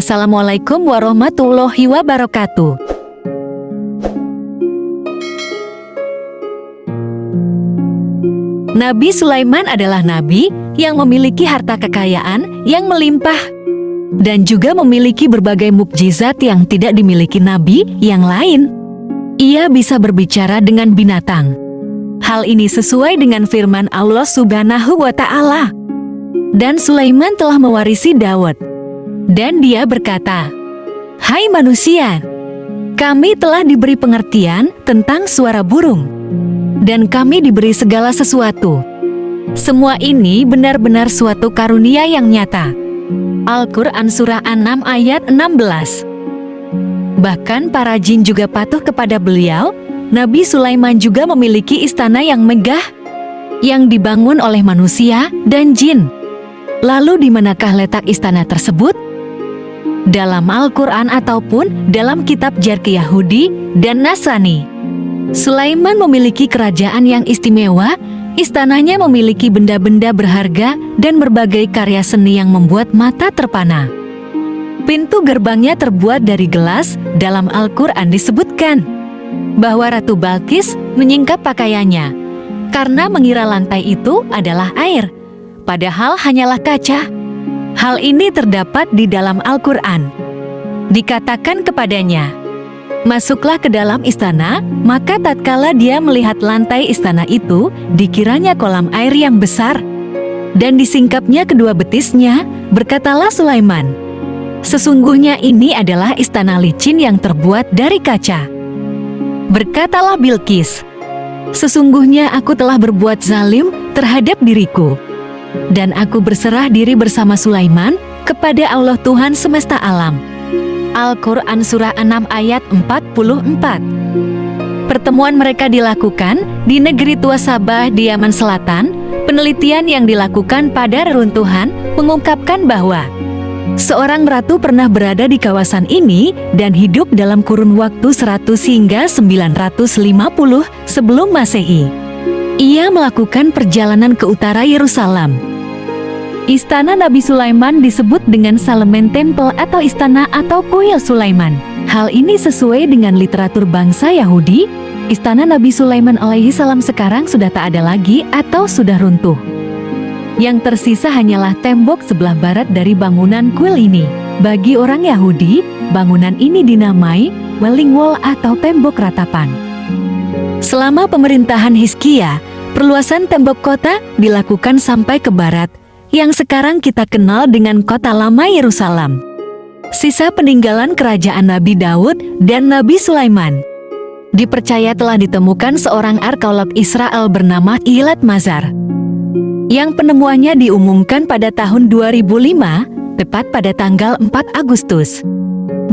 Assalamualaikum warahmatullahi wabarakatuh. Nabi Sulaiman adalah nabi yang memiliki harta kekayaan yang melimpah dan juga memiliki berbagai mukjizat yang tidak dimiliki nabi yang lain. Ia bisa berbicara dengan binatang. Hal ini sesuai dengan firman Allah Subhanahu wa Ta'ala. Dan Sulaiman telah mewarisi Daud. Dan dia berkata, "Hai manusia, kami telah diberi pengertian tentang suara burung, dan kami diberi segala sesuatu. Semua ini benar-benar suatu karunia yang nyata." Al-Quran Surah An-Nam ayat 16. Bahkan para jin juga patuh kepada beliau. Nabi Sulaiman juga memiliki istana yang megah yang dibangun oleh manusia dan jin. Lalu di manakah letak istana tersebut? Dalam Al-Quran ataupun dalam kitab Jarq Yahudi dan Nasrani. Sulaiman memiliki kerajaan yang istimewa. Istananya memiliki benda-benda berharga dan berbagai karya seni yang membuat mata terpana. Pintu gerbangnya terbuat dari gelas. Dalam Al-Quran disebutkan bahwa Ratu Balqis menyingkap pakaiannya karena mengira lantai itu adalah air, padahal hanyalah kaca. Hal ini terdapat di dalam Al-Quran. Dikatakan kepadanya, "Masuklah ke dalam istana," maka tatkala dia melihat lantai istana itu, dikiranya kolam air yang besar. Dan disingkapnya kedua betisnya, berkatalah Sulaiman, "Sesungguhnya ini adalah istana licin yang terbuat dari kaca." Berkatalah Bilqis, "Sesungguhnya aku telah berbuat zalim terhadap diriku. Dan aku berserah diri bersama Sulaiman kepada Allah Tuhan semesta alam." Al-Quran Surah An-Nam ayat 44. Pertemuan mereka dilakukan di negeri tua Sabah di Yaman Selatan. Penelitian yang dilakukan pada reruntuhan mengungkapkan bahwa seorang ratu pernah berada di kawasan ini dan hidup dalam kurun waktu 100 hingga 950 sebelum Masehi. Ia melakukan perjalanan ke utara Yerusalem. Istana Nabi Sulaiman disebut dengan Salamen Temple atau istana atau kuil Sulaiman. Hal ini sesuai dengan literatur bangsa Yahudi. Istana Nabi Sulaiman alaihi salam sekarang sudah tak ada lagi atau sudah runtuh. Yang tersisa hanyalah tembok sebelah barat dari bangunan kuil ini. Bagi orang Yahudi, bangunan ini dinamai Wailing Wall atau tembok ratapan. Selama pemerintahan Hizkia, perluasan tembok kota dilakukan sampai ke barat, yang sekarang kita kenal dengan Kota Lama Yerusalem. Sisa peninggalan kerajaan Nabi Daud dan Nabi Sulaiman. Dipercaya telah ditemukan seorang arkeolog Israel bernama Gilad Mazar, yang penemuannya diumumkan pada tahun 2005, tepat pada tanggal 4 Agustus.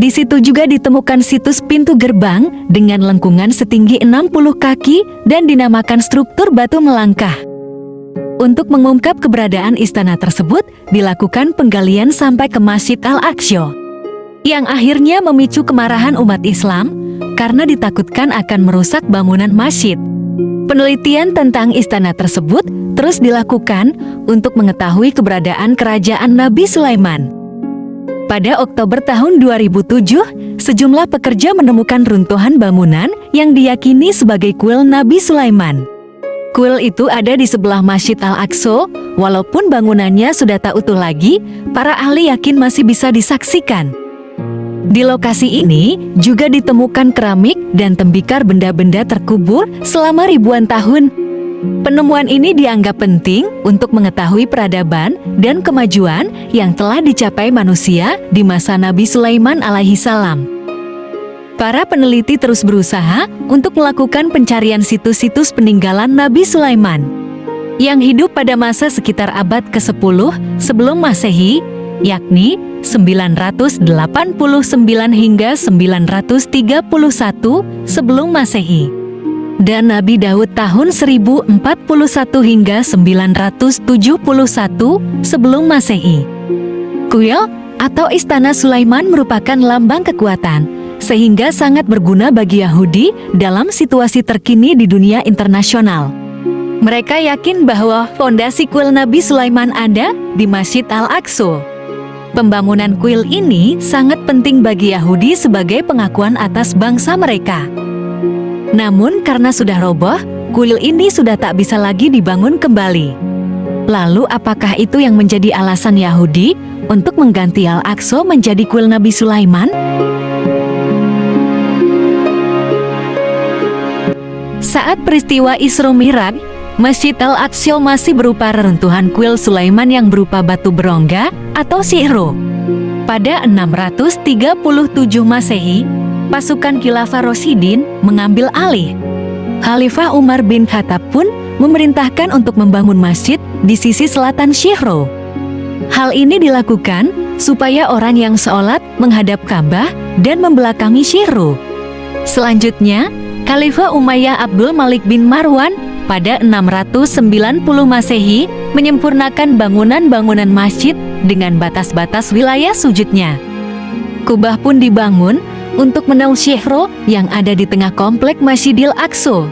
Di situ juga ditemukan situs pintu gerbang dengan lengkungan setinggi 60 kaki dan dinamakan struktur batu melangkah. Untuk mengungkap keberadaan istana tersebut, dilakukan penggalian sampai ke Masjid Al-Aqsa, yang akhirnya memicu kemarahan umat Islam karena ditakutkan akan merusak bangunan masjid. Penelitian tentang istana tersebut terus dilakukan untuk mengetahui keberadaan kerajaan Nabi Sulaiman. Pada Oktober tahun 2007, sejumlah pekerja menemukan runtuhan bangunan yang diyakini sebagai kuil Nabi Sulaiman. Kuil itu ada di sebelah Masjid Al-Aqsa. Walaupun bangunannya sudah tak utuh lagi, para ahli yakin masih bisa disaksikan. Di lokasi ini juga ditemukan keramik dan tembikar benda-benda terkubur selama ribuan tahun. Penemuan ini dianggap penting untuk mengetahui peradaban dan kemajuan yang telah dicapai manusia di masa Nabi Sulaiman alaihi salam. Para peneliti terus berusaha untuk melakukan pencarian situs-situs peninggalan Nabi Sulaiman yang hidup pada masa sekitar abad ke-10 sebelum Masehi, yakni 989 hingga 931 sebelum Masehi. Dan Nabi Daud tahun 1041 hingga 971 sebelum Masehi. Kuil atau Istana Sulaiman merupakan lambang kekuatan, sehingga sangat berguna bagi Yahudi dalam situasi terkini di dunia internasional. Mereka yakin bahwa fondasi kuil Nabi Sulaiman ada di Masjid Al-Aqsa. Pembangunan kuil ini sangat penting bagi Yahudi sebagai pengakuan atas bangsa mereka. Namun karena sudah roboh, kuil ini sudah tak bisa lagi dibangun kembali. Lalu apakah itu yang menjadi alasan Yahudi untuk mengganti Al-Aqsa menjadi kuil Nabi Sulaiman? Saat peristiwa Isra Mi'raj, Masjid Al-Aqsa masih berupa reruntuhan kuil Sulaiman yang berupa batu berongga atau sihro. Pada 637 Masehi, pasukan Khilafah Rasyidin mengambil alih. Khalifah Umar bin Khattab pun memerintahkan untuk membangun masjid di sisi selatan Sihro. Hal ini dilakukan supaya orang yang sholat menghadap Ka'bah dan membelakangi Sihro. Selanjutnya, Khalifah Umayyah Abdul Malik bin Marwan pada 690 Masehi menyempurnakan bangunan-bangunan masjid dengan batas-batas wilayah sujudnya. Kubah pun dibangun untuk menaungi Sihro yang ada di tengah komplek Masjidil Aqsa.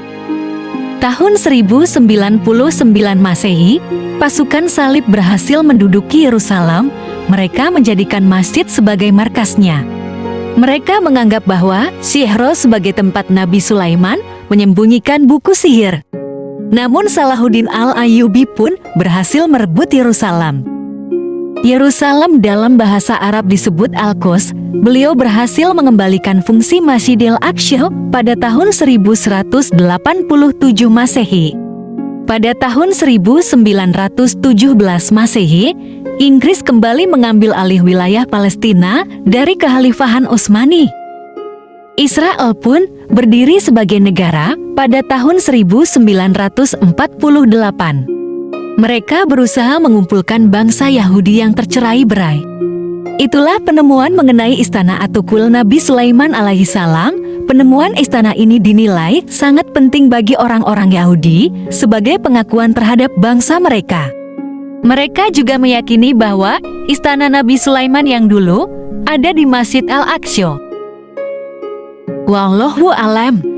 Tahun 1099 Masehi, pasukan salib berhasil menduduki Yerusalem. Mereka menjadikan masjid sebagai markasnya. Mereka menganggap bahwa Sihro sebagai tempat Nabi Sulaiman menyembunyikan buku sihir. Namun Salahuddin Al-Ayyubi pun berhasil merebut Yerusalem. Yerusalem dalam bahasa Arab disebut Al-Quds. Beliau berhasil mengembalikan fungsi Masjidil Aqsa pada tahun 1187 Masehi. Pada tahun 1917 Masehi, Inggris kembali mengambil alih wilayah Palestina dari Kekhalifahan Utsmani. Israel pun berdiri sebagai negara pada tahun 1948. Mereka berusaha mengumpulkan bangsa Yahudi yang tercerai-berai. Itulah penemuan mengenai istana atau kuil Nabi Sulaiman alaihissalam. Penemuan istana ini dinilai sangat penting bagi orang-orang Yahudi sebagai pengakuan terhadap bangsa mereka. Mereka juga meyakini bahwa istana Nabi Sulaiman yang dulu ada di Masjid Al-Aqsa. Wallahu a'lam.